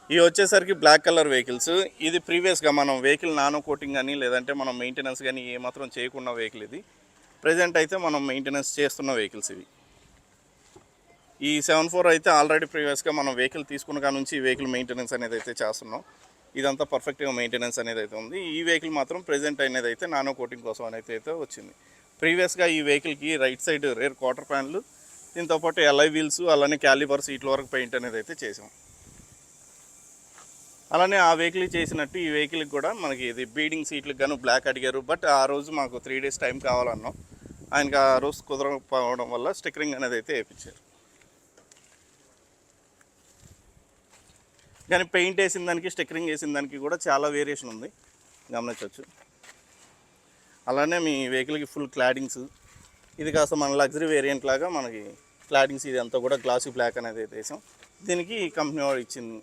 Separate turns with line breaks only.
ఇవి వచ్చేసరికి black colour vehicles. ఇది ప్రీవియస్గా మనం వెహికల్ నానో కోటింగ్ కానీ లేదంటే మనం మెయింటెనెన్స్ కానీ ఏమాత్రం చేయకుండా వెహికల్ ఇది. ప్రజెంట్ అయితే మనం మెయింటెనెన్స్ చేస్తున్న వెహికల్స్ ఇవి. ఈ 74 అయితే ఆల్రెడీ ప్రీవియస్గా మనం వెహికల్ తీసుకున్న కాడ నుంచి ఈ వెహికల్ మెయింటెనెన్స్ అనేది అయితే చేస్తున్నాం. ఇదంతా పర్ఫెక్ట్గా మెయింటెనెన్స్ అనేది అయితే ఉంది. ఈ వెహికల్ మాత్రం ప్రజెంట్ అనేది అయితే నానో కోటింగ్ కోసం అనేది అయితే వచ్చింది. ప్రీవియస్గా ఈ వెహికల్కి రైట్ సైడ్ రేర్ క్వార్టర్ ప్యాన్లు, దీంతోపాటు ఎల్ఐ వీల్స్, అలానే క్యాలిబర్ సీట్ల వరకు పెయింట్ అనేది అయితే చేసాం. అలానే ఆ వెహికల్ చేసినట్టు ఈ వెహికల్కి కూడా మనకి ఇది బీడింగ్ సీట్లకు గాను బ్లాక్ అడిగారు. బట్ ఆ రోజు మాకు 3 days టైం కావాలన్నాం. ఆయనకి ఆ రోజు కుదరకపోవడం వల్ల స్టిక్కరింగ్ అనేది అయితే వేయించారు. కానీ పెయింట్ వేసిన దానికి స్టిక్కరింగ్ వేసిన దానికి కూడా చాలా వేరియేషన్ ఉంది, గమనించవచ్చు. అలానే మీ వెహికల్కి ఫుల్ క్లాడింగ్స్, ఇది కాస్త మన లగ్జరీ వేరియంట్ లాగా మనకి క్లాడింగ్స్ ఇది అంతా కూడా గ్లాసీ బ్లాక్ అనేది అయితే వేసాం. దీనికి కంపెనీ వాడు ఇచ్చింది